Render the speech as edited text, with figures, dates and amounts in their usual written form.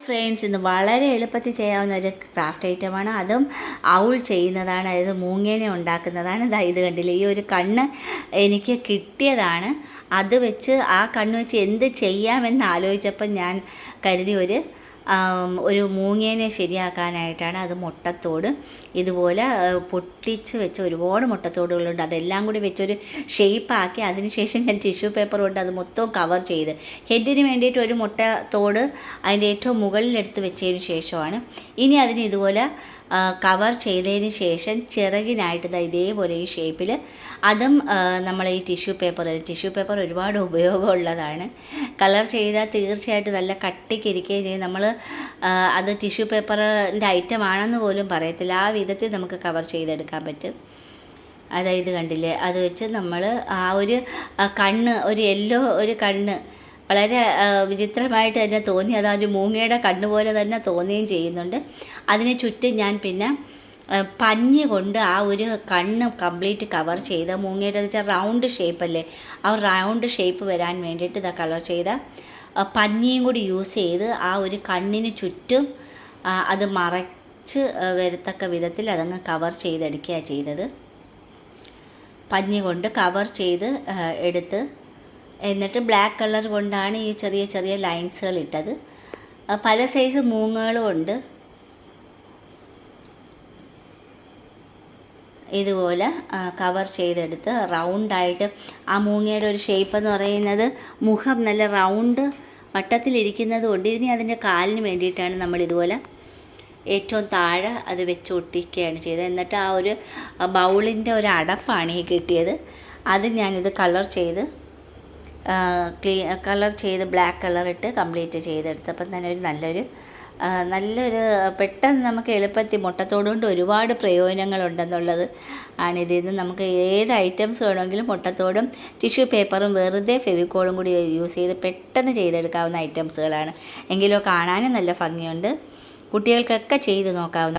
Friends, ഇന്ന് വളരെ എളുപ്പത്തിൽ ചെയ്യാവുന്ന ഒരു ക്രാഫ്റ്റ് ഐറ്റമാണ്. അതും ഔൾ ചെയ്യുന്നതാണ്. അതായത് മൂങ്ങേനെ ഉണ്ടാക്കുന്നതാണ്. ഇത് കണ്ടില്ലേ, ഈ ഒരു കണ്ണ് എനിക്ക് കിട്ടിയതാണ്. അത് വെച്ച് ആ കണ്ണ് വെച്ച് എന്ത് ചെയ്യാമെന്ന് ആലോചിച്ചപ്പോൾ ഞാൻ കരുതി ഒരു മൂങ്ങേനെ ശരിയാക്കാനായിട്ടാണ്. അത് മുട്ടത്തോട് ഇതുപോലെ പൊട്ടിച്ച് വെച്ച ഒരുപാട് മുട്ടത്തോടുകളുണ്ട്. അതെല്ലാം കൂടി വെച്ചൊരു ഷേപ്പാക്കി അതിനുശേഷം ഞാൻ ടിഷ്യൂ പേപ്പർ കൊണ്ട് അത് മൊത്തം കവർ ചെയ്ത് ഹെഡിന് വേണ്ടിയിട്ട് ഒരു മുട്ടത്തോട് അതിൻ്റെ ഏറ്റവും മുകളിലെടുത്ത് വെച്ചതിന് ശേഷമാണ് ഇനി അതിന് ഇതുപോലെ കവർ ചെയ്തതിന് ശേഷം ചിറകിനായിട്ട് ഇതേപോലെ ഈ ഷേപ്പിൽ അതും നമ്മൾ ഈ ടിഷ്യൂ പേപ്പർ ഒരുപാട് ഉപയോഗമുള്ളതാണ്. കളർ ചെയ്താൽ തീർച്ചയായിട്ടും നല്ല കട്ടിക്കിരിക്കുകയും ചെയ്യും. നമ്മൾ അത് ടിഷ്യൂ പേപ്പറിൻ്റെ ഐറ്റം ആണെന്ന് പോലും പറയത്തില്ല. ആ വിധത്തിൽ നമുക്ക് കവർ ചെയ്തെടുക്കാൻ പറ്റും. അതായത് കണ്ടില്ലേ, അത് വെച്ച് നമ്മൾ ആ ഒരു കണ്ണ്, ഒരു യെല്ലോ ഒരു കണ്ണ് വളരെ വിചിത്രമായിട്ട് തന്നെ തോന്നി. അത് ഒരു മൂങ്ങയുടെ കണ്ണ് പോലെ തന്നെ തോന്നുകയും ചെയ്യുന്നുണ്ട്. അതിന് ചുറ്റും ഞാൻ പിന്നെ പഞ്ഞി കൊണ്ട് ആ ഒരു കണ്ണ് കംപ്ലീറ്റ് കവർ ചെയ്ത മൂങ്ങയുടെ വെച്ചാൽ റൗണ്ട് ഷേപ്പല്ലേ, ആ റൗണ്ട് ഷേപ്പ് വരാൻ വേണ്ടിയിട്ട് കളർ ചെയ്ത പഞ്ഞിയും കൂടി യൂസ് ചെയ്ത് ആ ഒരു കണ്ണിന് ചുറ്റും അത് മറച്ച് വരത്തക്ക വിധത്തിൽ അതങ്ങ് കവർ ചെയ്തെടുക്കുകയാണ് ചെയ്തത്. പഞ്ഞി കൊണ്ട് കവർ ചെയ്ത് എടുത്ത് എന്നിട്ട് ബ്ലാക്ക് കളർ കൊണ്ടാണ് ഈ ചെറിയ ചെറിയ ലൈൻസുകൾ ഇട്ടത്. പല സൈസ് മൂങ്ങകളും ഉണ്ട്. ഇതുപോലെ കവർ ചെയ്തെടുത്ത് റൗണ്ടായിട്ട് ആ മൂങ്ങയുടെ ഒരു ഷേപ്പ് എന്ന് പറയുന്നത് മുഖം നല്ല റൗണ്ട് വട്ടത്തിലിരിക്കുന്നത് കൊണ്ട് ഇനി അതിൻ്റെ കാലിന് വേണ്ടിയിട്ടാണ് നമ്മളിതുപോലെ ഏറ്റവും താഴെ അത് വെച്ച് ഒട്ടിക്കുകയാണ് ചെയ്തത്. എന്നിട്ട് ആ ഒരു ബൗളിൻ്റെ ഒരു അടപ്പാണ് ഈ കിട്ടിയത്. അത് ഞാനിത് കളർ ചെയ്ത് ബ്ലാക്ക് കളറിട്ട് കംപ്ലീറ്റ് ചെയ്തെടുത്തപ്പം തന്നെ ഒരു നല്ലൊരു പെട്ടെന്ന് നമുക്ക് എളുപ്പത്തിൽ മുട്ടത്തോടുകൊണ്ട് ഒരുപാട് പ്രയോജനങ്ങളുണ്ടെന്നുള്ളത് ആണിതിൽ നിന്ന്. നമുക്ക് ഏത് ഐറ്റംസ് വേണമെങ്കിലും മുട്ടത്തോടും ടിഷ്യൂ പേപ്പറും വെറുതെ ഫെവിക്കോളും കൂടി യൂസ് ചെയ്ത് പെട്ടെന്ന് ചെയ്തെടുക്കാവുന്ന ഐറ്റംസുകളാണ്. എങ്കിലോ കാണാനും നല്ല ഭംഗിയുണ്ട്. കുട്ടികൾക്കൊക്കെ ചെയ്ത് നോക്കാവുന്ന